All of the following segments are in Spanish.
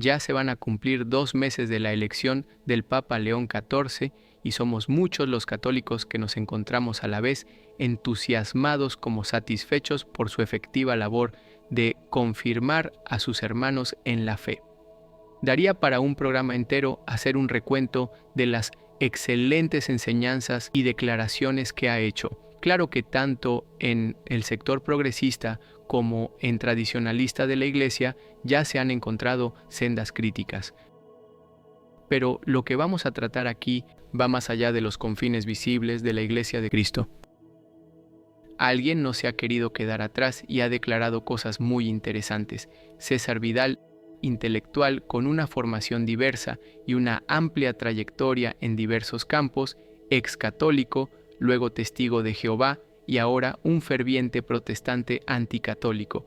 Ya se van a cumplir 2 meses de la elección del Papa León XIV y somos muchos los católicos que nos encontramos a la vez entusiasmados como satisfechos por su efectiva labor de confirmar a sus hermanos en la fe. Daría para un programa entero hacer un recuento de las excelentes enseñanzas y declaraciones que ha hecho. Claro que tanto en el sector progresista como en tradicionalista de la Iglesia ya se han encontrado sendas críticas. Pero lo que vamos a tratar aquí va más allá de los confines visibles de la Iglesia de Cristo. Alguien no se ha querido quedar atrás y ha declarado cosas muy interesantes. César Vidal, intelectual con una formación diversa y una amplia trayectoria en diversos campos, ex católico, luego testigo de Jehová y ahora un ferviente protestante anticatólico.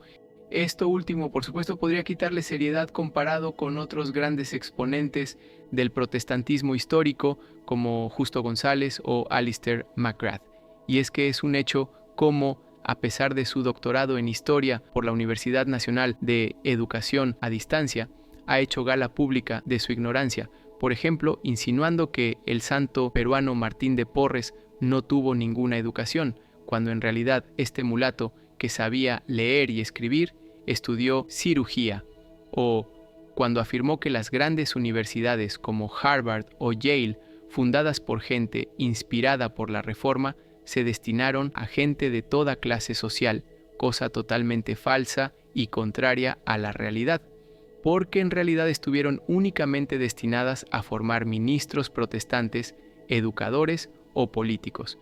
Esto último, por supuesto, podría quitarle seriedad comparado con otros grandes exponentes del protestantismo histórico como Justo González o Alistair McGrath. Y es que es un hecho como, a pesar de su doctorado en Historia por la Universidad Nacional de Educación a Distancia, ha hecho gala pública de su ignorancia, por ejemplo, insinuando que el santo peruano Martín de Porres no tuvo ninguna educación, cuando en realidad este mulato, que sabía leer y escribir, estudió cirugía, o cuando afirmó que las grandes universidades como Harvard o Yale, fundadas por gente inspirada por la Reforma, se destinaron a gente de toda clase social, cosa totalmente falsa y contraria a la realidad, porque en realidad estuvieron únicamente destinadas a formar ministros protestantes, educadores o políticos.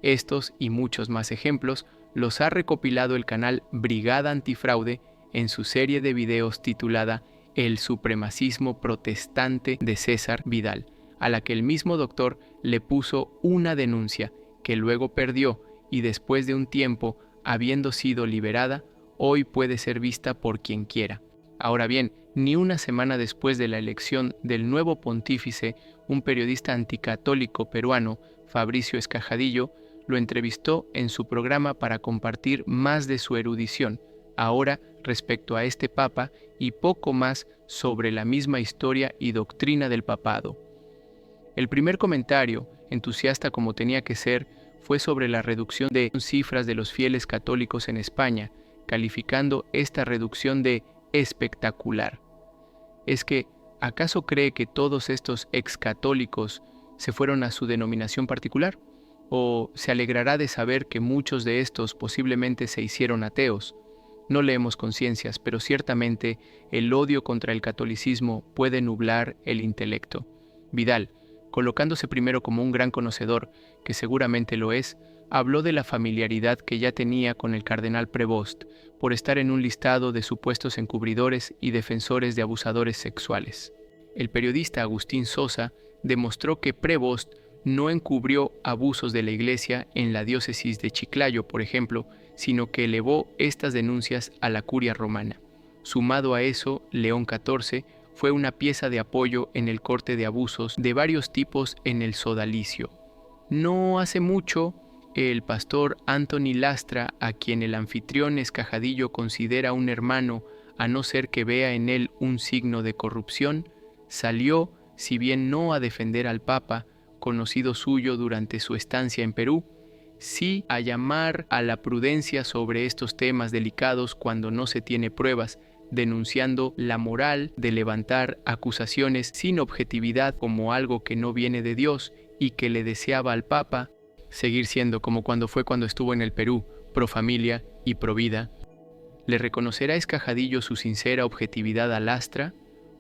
Estos y muchos más ejemplos los ha recopilado el canal Brigada Antifraude en su serie de videos titulada El supremacismo protestante de César Vidal, a la que el mismo doctor le puso una denuncia que luego perdió y después de un tiempo, habiendo sido liberada, hoy puede ser vista por quien quiera. Ahora bien, ni una semana después de la elección del nuevo pontífice, un periodista anticatólico peruano, Fabricio Escajadillo, lo entrevistó en su programa para compartir más de su erudición, ahora respecto a este papa y poco más sobre la misma historia y doctrina del papado. El primer comentario, entusiasta como tenía que ser, fue sobre la reducción de cifras de los fieles católicos en España, calificando esta reducción de espectacular. Es que, ¿acaso cree que todos estos excatólicos se fueron a su denominación particular? ¿O se alegrará de saber que muchos de estos posiblemente se hicieron ateos? No leemos conciencias, pero ciertamente el odio contra el catolicismo puede nublar el intelecto. Vidal, colocándose primero como un gran conocedor, que seguramente lo es, habló de la familiaridad que ya tenía con el cardenal Prevost, por estar en un listado de supuestos encubridores y defensores de abusadores sexuales. El periodista Agustín Sosa demostró que Prevost no encubrió abusos de la Iglesia en la diócesis de Chiclayo, por ejemplo, sino que elevó estas denuncias a la curia romana. Sumado a eso, León XIV fue una pieza de apoyo en el corte de abusos de varios tipos en el sodalicio. No hace mucho, el pastor Anthony Lastra, a quien el anfitrión Escajadillo considera un hermano, a no ser que vea en él un signo de corrupción, salió, si bien no a defender al Papa, conocido suyo durante su estancia en Perú, sí a llamar a la prudencia sobre estos temas delicados cuando no se tiene pruebas, denunciando la moral de levantar acusaciones sin objetividad como algo que no viene de Dios y que le deseaba al Papa seguir siendo como cuando estuvo en el Perú, pro familia y pro vida. ¿Le reconocerá Escajadillo su sincera objetividad a Lastra?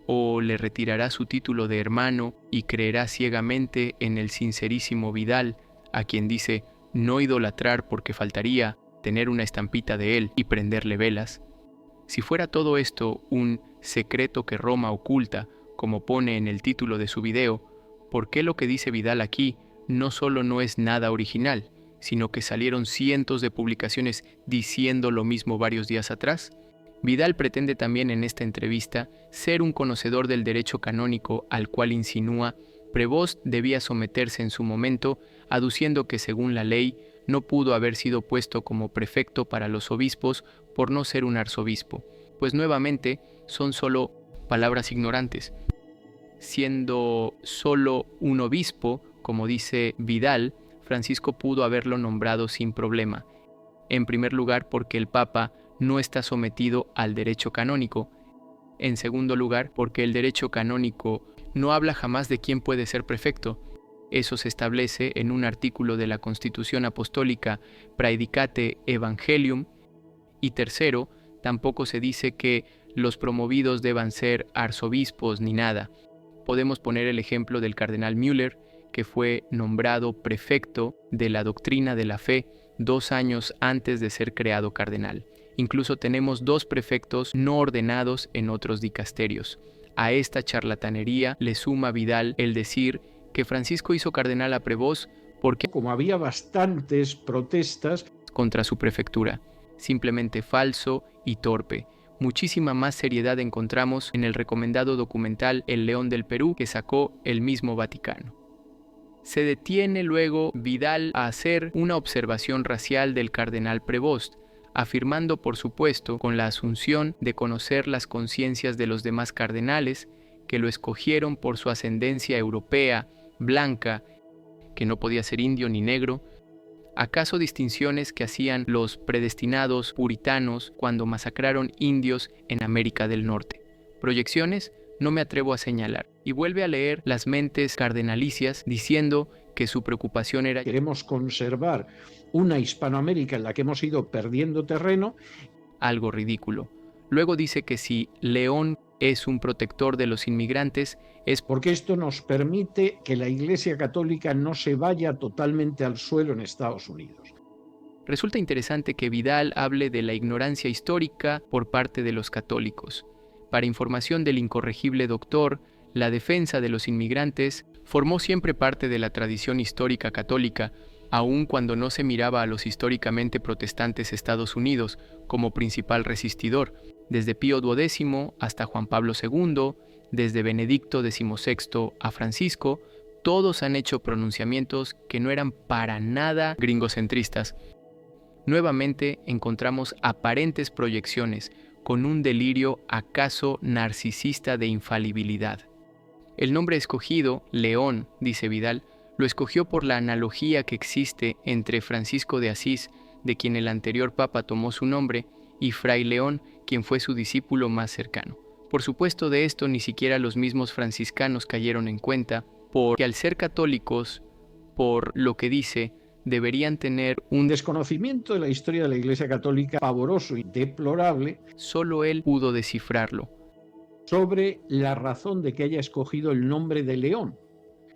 ¿O le retirará su título de hermano y creerá ciegamente en el sincerísimo Vidal, a quien dice no idolatrar porque faltaría tener una estampita de él y prenderle velas? Si fuera todo esto un secreto que Roma oculta, como pone en el título de su video, ¿por qué lo que dice Vidal aquí no solo no es nada original, sino que salieron cientos de publicaciones diciendo lo mismo varios días atrás? Vidal pretende también en esta entrevista ser un conocedor del derecho canónico al cual insinúa Prevost debía someterse en su momento, aduciendo que según la ley no pudo haber sido puesto como prefecto para los obispos por no ser un arzobispo, pues nuevamente son solo palabras ignorantes. Siendo solo un obispo, como dice Vidal, Francisco pudo haberlo nombrado sin problema. En primer lugar, porque el Papa no está sometido al derecho canónico. En segundo lugar, porque el derecho canónico no habla jamás de quién puede ser prefecto. Eso se establece en un artículo de la Constitución Apostólica Praedicate Evangelium. Y tercero, tampoco se dice que los promovidos deban ser arzobispos ni nada. Podemos poner el ejemplo del cardenal Müller, que fue nombrado prefecto de la doctrina de la fe 2 años antes de ser creado cardenal. Incluso tenemos 2 prefectos no ordenados en otros dicasterios. A esta charlatanería le suma Vidal el decir que Francisco hizo cardenal a Prevost porque, como había bastantes protestas contra su prefectura, simplemente falso y torpe. Muchísima más seriedad encontramos en el recomendado documental El León del Perú que sacó el mismo Vaticano. Se detiene luego Vidal a hacer una observación racial del cardenal Prevost, afirmando por supuesto con la asunción de conocer las conciencias de los demás cardenales que lo escogieron por su ascendencia europea, blanca, que no podía ser indio ni negro. ¿Acaso distinciones que hacían los predestinados puritanos cuando masacraron indios en América del Norte? ¿Proyecciones? No me atrevo a señalar. Y vuelve a leer las mentes cardenalicias diciendo que su preocupación era: queremos conservar una Hispanoamérica en la que hemos ido perdiendo terreno. Algo ridículo. Luego dice que si León es un protector de los inmigrantes es porque esto nos permite que la Iglesia Católica no se vaya totalmente al suelo en Estados Unidos. Resulta interesante que Vidal hable de la ignorancia histórica por parte de los católicos. Para información del incorregible doctor, la defensa de los inmigrantes formó siempre parte de la tradición histórica católica, aun cuando no se miraba a los históricamente protestantes Estados Unidos como principal resistidor. Desde Pío XII hasta Juan Pablo II, desde Benedicto XVI a Francisco, todos han hecho pronunciamientos que no eran para nada gringocentristas. Nuevamente encontramos aparentes proyecciones con un delirio acaso narcisista de infalibilidad. El nombre escogido, León, dice Vidal, lo escogió por la analogía que existe entre Francisco de Asís, de quien el anterior papa tomó su nombre, y Fray León, quien fue su discípulo más cercano. Por supuesto, de esto ni siquiera los mismos franciscanos cayeron en cuenta, porque al ser católicos, por lo que dice, deberían tener un desconocimiento de la historia de la Iglesia Católica pavoroso y deplorable. Solo él pudo descifrarlo. Sobre la razón de que haya escogido el nombre de León.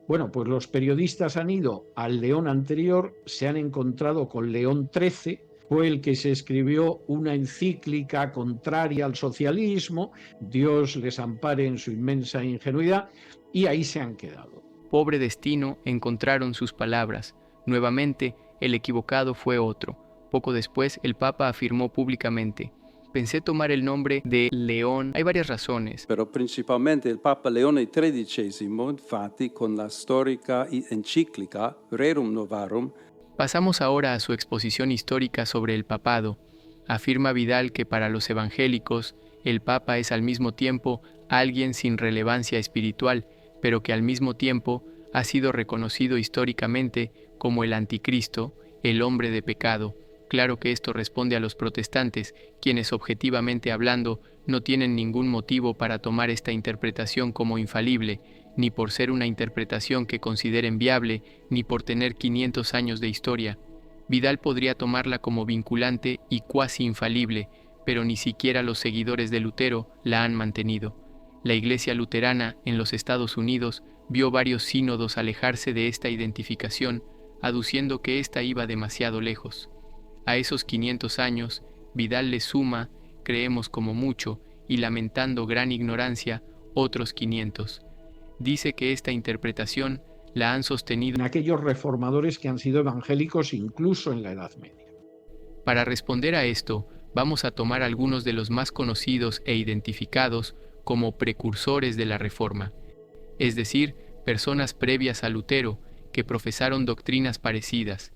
Bueno, pues los periodistas han ido al León anterior, se han encontrado con León XIII, fue el que se escribió una encíclica contraria al socialismo, Dios les ampare en su inmensa ingenuidad, y ahí se han quedado. Pobre destino, encontraron sus palabras. Nuevamente, el equivocado fue otro. Poco después, el Papa afirmó públicamente: pensé tomar el nombre de León. Hay varias razones. Pero principalmente el Papa Leone XIII, infatti, con la storica encíclica Rerum Novarum. Pasamos ahora a su exposición histórica sobre el papado. Afirma Vidal que para los evangélicos, el Papa es al mismo tiempo alguien sin relevancia espiritual, pero que al mismo tiempo ha sido reconocido históricamente como el anticristo, el hombre de pecado. Claro que esto responde a los protestantes, quienes objetivamente hablando no tienen ningún motivo para tomar esta interpretación como infalible, ni por ser una interpretación que consideren viable, ni por tener 500 años de historia. Vidal podría tomarla como vinculante y cuasi infalible, pero ni siquiera los seguidores de Lutero la han mantenido. La Iglesia luterana en los Estados Unidos vio varios sínodos alejarse de esta identificación, aduciendo que ésta iba demasiado lejos. A esos 500 años, Vidal le suma, creemos como mucho, y lamentando gran ignorancia, otros 500. Dice que esta interpretación la han sostenido en aquellos reformadores que han sido evangélicos incluso en la Edad Media. Para responder a esto, vamos a tomar algunos de los más conocidos e identificados como precursores de la Reforma, es decir, personas previas a Lutero que profesaron doctrinas parecidas.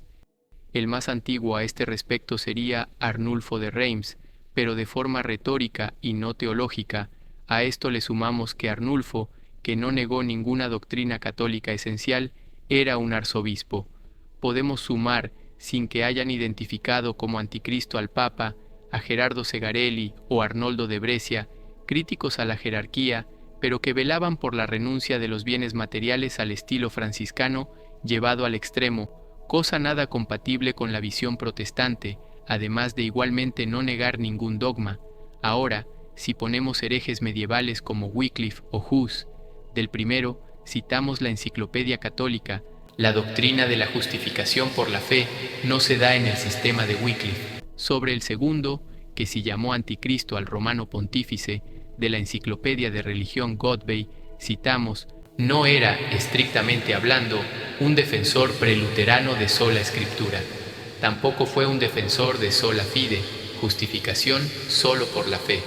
El más antiguo a este respecto sería Arnulfo de Reims, pero de forma retórica y no teológica, A esto le sumamos que Arnulfo, que no negó ninguna doctrina católica esencial, era un arzobispo. Podemos sumar, sin que hayan identificado como anticristo al Papa, a Gerardo Segarelli o Arnoldo de Brescia, críticos a la jerarquía, pero que velaban por la renuncia de los bienes materiales al estilo franciscano llevado al extremo, cosa nada compatible con la visión protestante, además de igualmente no negar ningún dogma. Ahora, si ponemos herejes medievales como Wycliffe o Hus, del primero citamos la Enciclopedia Católica. La doctrina de la justificación por la fe no se da en el sistema de Wycliffe. Sobre el segundo, que si llamó anticristo al romano pontífice, de la Enciclopedia de Religión Godbey, citamos: no era, estrictamente hablando, un defensor preluterano de sola escritura. Tampoco fue un defensor de sola fide, justificación solo por la fe.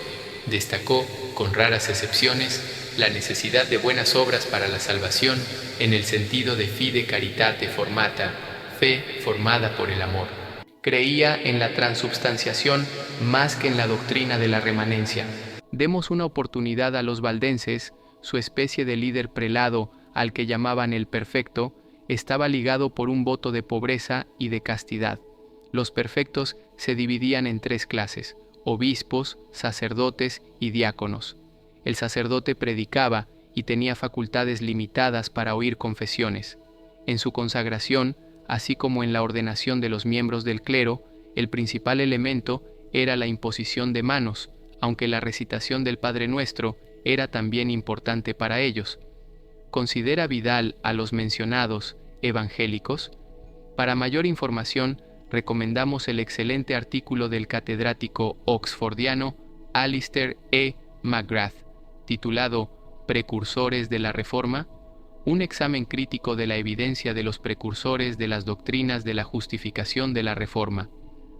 Destacó, con raras excepciones, la necesidad de buenas obras para la salvación en el sentido de fide caritate formata, fe formada por el amor. Creía en la transubstanciación más que en la doctrina de la remanencia. Demos una oportunidad a los valdenses. Su especie de líder prelado, al que llamaban el perfecto, estaba ligado por un voto de pobreza y de castidad. Los perfectos se dividían en 3 clases: obispos, sacerdotes y diáconos. El sacerdote predicaba y tenía facultades limitadas para oír confesiones. En su consagración, así como en la ordenación de los miembros del clero, el principal elemento era la imposición de manos, aunque la recitación del Padre Nuestro era también importante para ellos. ¿Considera Vidal a los mencionados evangélicos? Para mayor información, recomendamos el excelente artículo del catedrático oxfordiano Alistair E. McGrath, titulado Precursores de la Reforma, un examen crítico de la evidencia de los precursores de las doctrinas de la justificación de la Reforma.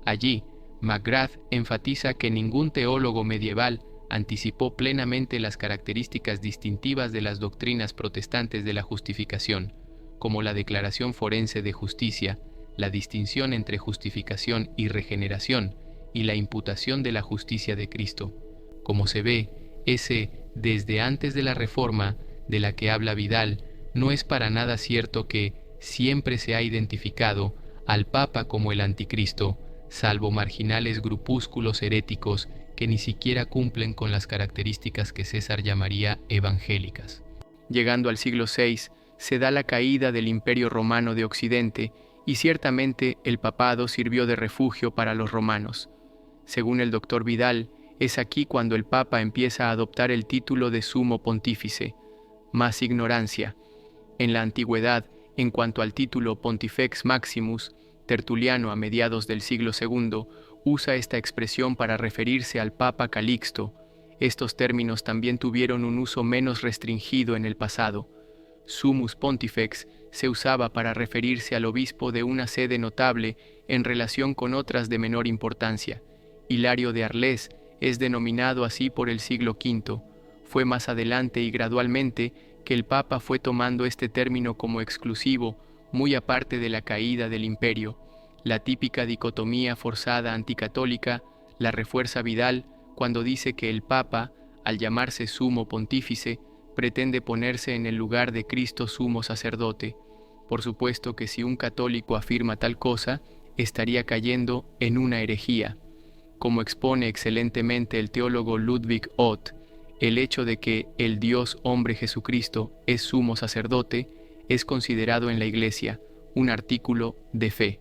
Allí, McGrath enfatiza que ningún teólogo medieval anticipó plenamente las características distintivas de las doctrinas protestantes de la justificación, como la declaración forense de justicia, la distinción entre justificación y regeneración, y la imputación de la justicia de Cristo. Como se ve, ese desde antes de la Reforma, de la que habla Vidal, no es para nada cierto que siempre se ha identificado al Papa como el anticristo, salvo marginales grupúsculos heréticos que ni siquiera cumplen con las características que César llamaría evangélicas. Llegando al siglo VI, se da la caída del Imperio Romano de Occidente, y ciertamente el papado sirvió de refugio para los romanos. Según el doctor Vidal, es aquí cuando el Papa empieza a adoptar el título de sumo pontífice. Más ignorancia. En la antigüedad, en cuanto al título Pontifex Maximus, Tertuliano, a mediados del siglo II, usa esta expresión para referirse al Papa Calixto. Estos términos también tuvieron un uso menos restringido en el pasado. Summus Pontifex se usaba para referirse al obispo de una sede notable en relación con otras de menor importancia. Hilario de Arles es denominado así por el siglo V. Fue más adelante y gradualmente que el Papa fue tomando este término como exclusivo, muy aparte de la caída del imperio. La típica dicotomía forzada anticatólica la refuerza Vidal cuando dice que el Papa, al llamarse sumo pontífice, pretende ponerse en el lugar de Cristo sumo sacerdote. Por supuesto que si un católico afirma tal cosa, estaría cayendo en una herejía. Como expone excelentemente el teólogo Ludwig Ott, el hecho de que el Dios hombre Jesucristo es sumo sacerdote es considerado en la Iglesia un artículo de fe.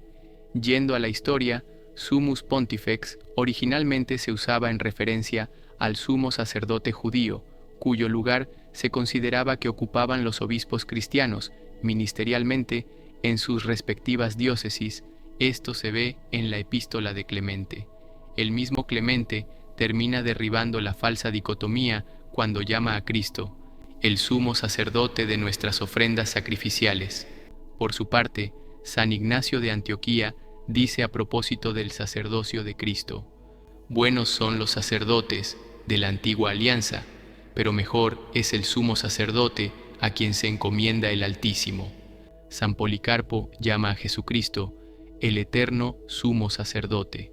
Yendo a la historia, Summus Pontifex originalmente se usaba en referencia al sumo sacerdote judío, cuyo lugar se consideraba que ocupaban los obispos cristianos ministerialmente en sus respectivas diócesis. Esto se ve en la epístola de Clemente. El mismo Clemente termina derribando la falsa dicotomía cuando llama a Cristo el sumo sacerdote de nuestras ofrendas sacrificiales. Por su parte, San Ignacio de Antioquía dice a propósito del sacerdocio de Cristo: buenos son los sacerdotes de la antigua alianza, pero mejor es el sumo sacerdote a quien se encomienda el Altísimo. San Policarpo llama a Jesucristo el eterno sumo sacerdote.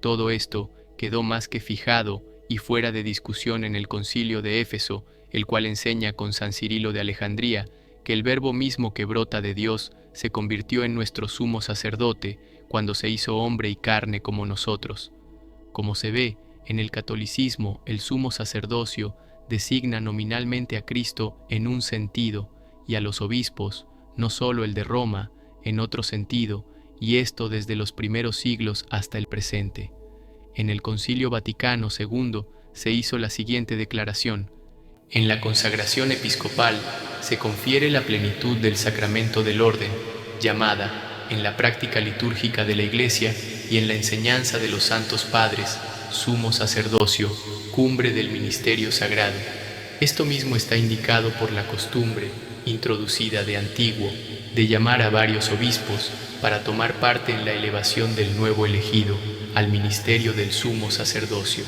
Todo esto quedó más que fijado y fuera de discusión en el concilio de Éfeso, el cual enseña con San Cirilo de Alejandría que el Verbo mismo que brota de Dios se convirtió en nuestro sumo sacerdote cuando se hizo hombre y carne como nosotros. Como se ve, en el catolicismo el sumo sacerdocio designa nominalmente a Cristo en un sentido y a los obispos, no solo el de Roma, en otro sentido, y esto desde los primeros siglos hasta el presente. En el Concilio Vaticano II se hizo la siguiente declaración: en la consagración episcopal se confiere la plenitud del sacramento del orden, llamada, en la práctica litúrgica de la Iglesia y en la enseñanza de los santos padres, sumo sacerdocio, cumbre del ministerio sagrado. Esto mismo está indicado por la costumbre, introducida de antiguo, de llamar a varios obispos para tomar parte en la elevación del nuevo elegido al ministerio del sumo sacerdocio.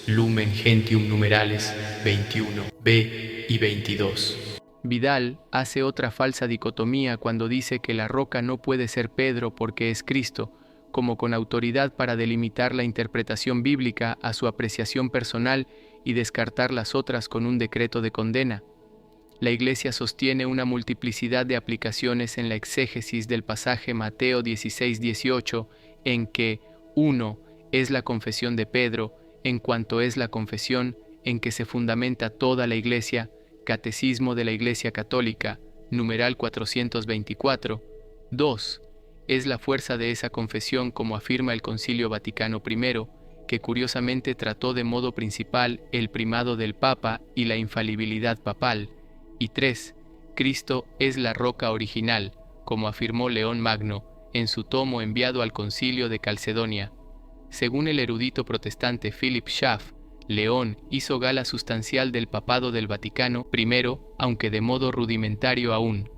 Lumen Gentium Numerales 21b y 22. Vidal hace otra falsa dicotomía cuando dice que la roca no puede ser Pedro porque es Cristo, como con autoridad para delimitar la interpretación bíblica a su apreciación personal y descartar las otras con un decreto de condena. La Iglesia sostiene una multiplicidad de aplicaciones en la exégesis del pasaje Mateo 16-18, en que 1. Es la confesión de Pedro, en cuanto es la confesión en que se fundamenta toda la Iglesia, Catecismo de la Iglesia Católica, numeral 424. 2. Es la fuerza de esa confesión como afirma el Concilio Vaticano I, que curiosamente trató de modo principal el primado del Papa y la infalibilidad papal. Y 3. Cristo es la roca original, como afirmó León Magno en su tomo enviado al Concilio de Calcedonia. Según el erudito protestante Philip Schaff, León hizo gala sustancial del papado del Vaticano I, aunque de modo rudimentario aún.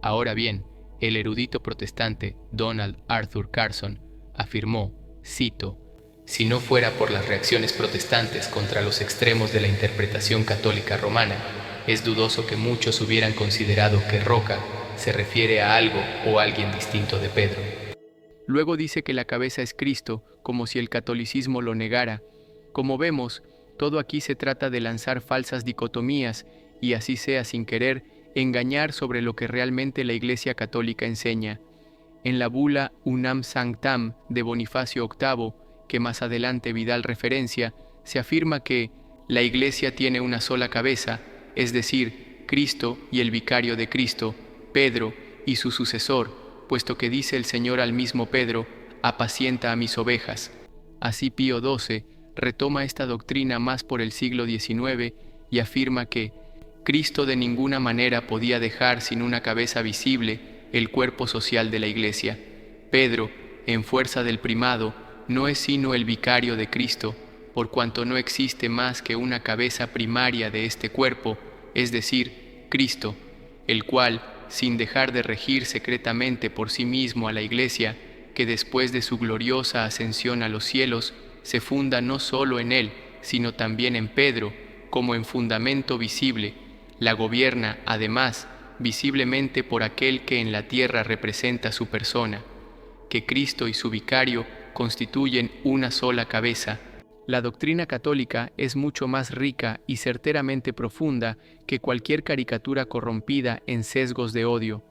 Ahora bien, el erudito protestante Donald Arthur Carson afirmó, cito, «Si no fuera por las reacciones protestantes contra los extremos de la interpretación católica romana, es dudoso que muchos hubieran considerado que roca se refiere a algo o a alguien distinto de Pedro». Luego dice que la cabeza es Cristo, como si el catolicismo lo negara. Como vemos, todo aquí se trata de lanzar falsas dicotomías y, así sea sin querer, engañar sobre lo que realmente la Iglesia Católica enseña. En la bula Unam Sanctam de Bonifacio VIII, que más adelante Vidal referencia, se afirma que la Iglesia tiene una sola cabeza, es decir, Cristo y el vicario de Cristo, Pedro y su sucesor, puesto que dice el Señor al mismo Pedro, apacienta a mis ovejas. Así Pío XII retoma esta doctrina más por el siglo XIX y afirma que Cristo de ninguna manera podía dejar sin una cabeza visible el cuerpo social de la Iglesia. Pedro, en fuerza del primado, no es sino el vicario de Cristo, por cuanto no existe más que una cabeza primaria de este cuerpo, es decir, Cristo, el cual, sin dejar de regir secretamente por sí mismo a la Iglesia, que después de su gloriosa ascensión a los cielos, se funda no solo en él, sino también en Pedro, como en fundamento visible, la gobierna, además, visiblemente por aquel que en la tierra representa su persona, que Cristo y su vicario constituyen una sola cabeza. La doctrina católica es mucho más rica y certeramente profunda que cualquier caricatura corrompida en sesgos de odio.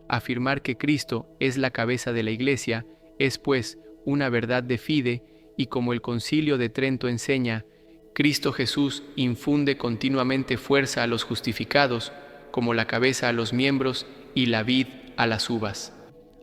Afirmar que Cristo es la cabeza de la Iglesia es, pues, una verdad de fide, y como el Concilio de Trento enseña, Cristo Jesús infunde continuamente fuerza a los justificados, como la cabeza a los miembros y la vid a las uvas.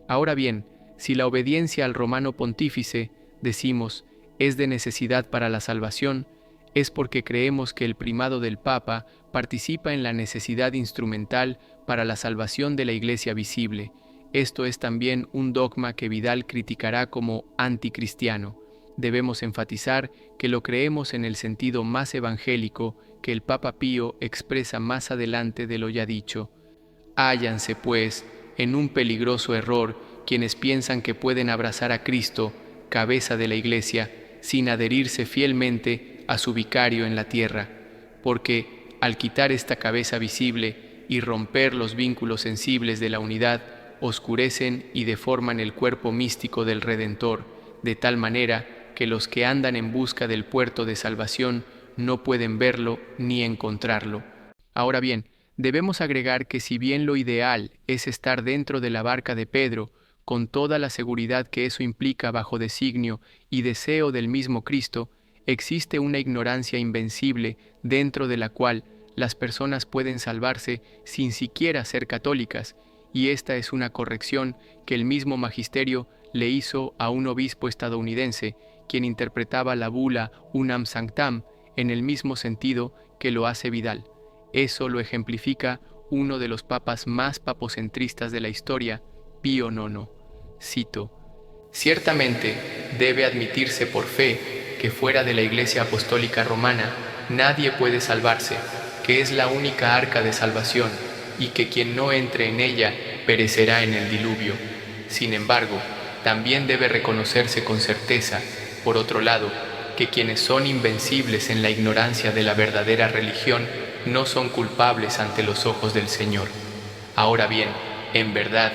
Ahora bien, si la obediencia al romano pontífice, decimos, es de necesidad para la salvación, es porque creemos que el primado del Papa participa en la necesidad instrumental para la salvación de la Iglesia visible. Esto es también un dogma que Vidal criticará como anticristiano. Debemos enfatizar que lo creemos en el sentido más evangélico que el Papa Pío expresa más adelante de lo ya dicho. Hállanse, pues, en un peligroso error quienes piensan que pueden abrazar a Cristo, cabeza de la Iglesia, sin adherirse fielmente a su vicario en la tierra, porque al quitar esta cabeza visible y romper los vínculos sensibles de la unidad, oscurecen y deforman el cuerpo místico del Redentor, de tal manera que los que andan en busca del puerto de salvación no pueden verlo ni encontrarlo. Ahora bien, debemos agregar que si bien lo ideal es estar dentro de la barca de Pedro, con toda la seguridad que eso implica bajo designio y deseo del mismo Cristo, existe una ignorancia invencible dentro de la cual las personas pueden salvarse sin siquiera ser católicas, y esta es una corrección que el mismo magisterio le hizo a un obispo estadounidense, quien interpretaba la bula Unam Sanctam en el mismo sentido que lo hace Vidal. Eso lo ejemplifica uno de los papas más papocentristas de la historia, Pío IX. Cito: «Ciertamente debe admitirse por fe que fuera de la Iglesia Apostólica Romana nadie puede salvarse, que es la única arca de salvación, y que quien no entre en ella perecerá en el diluvio. Sin embargo, también debe reconocerse con certeza, por otro lado, que quienes son invencibles en la ignorancia de la verdadera religión no son culpables ante los ojos del Señor. Ahora bien, en verdad,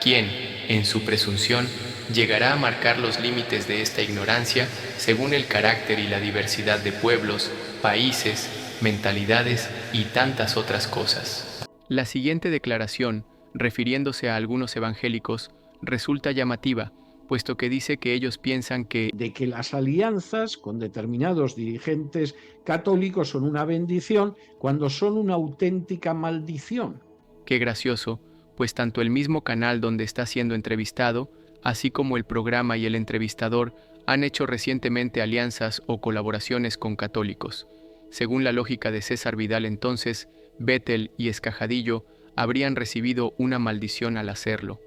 ¿quién, en su presunción, llegará a marcar los límites de esta ignorancia según el carácter y la diversidad de pueblos, países, mentalidades y tantas otras cosas?» La siguiente declaración, refiriéndose a algunos evangélicos, resulta llamativa, puesto que dice que ellos piensan de que las alianzas con determinados dirigentes católicos son una bendición cuando son una auténtica maldición. Qué gracioso, pues tanto el mismo canal donde está siendo entrevistado, así como el programa y el entrevistador, han hecho recientemente alianzas o colaboraciones con católicos. Según la lógica de César Vidal entonces, Bettel y Escajadillo habrían recibido una maldición al hacerlo.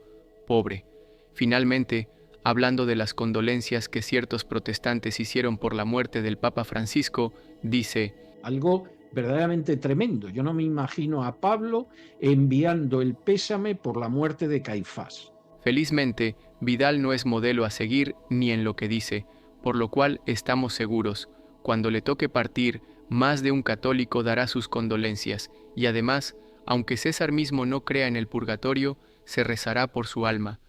Pobre. Finalmente, hablando de las condolencias que ciertos protestantes hicieron por la muerte del Papa Francisco, dice: algo verdaderamente tremendo. Yo no me imagino a Pablo enviando el pésame por la muerte de Caifás. Felizmente, Vidal no es modelo a seguir ni en lo que dice, por lo cual estamos seguros, cuando le toque partir, más de un católico dará sus condolencias, y además, aunque César mismo no crea en el purgatorio, se rezará por su alma,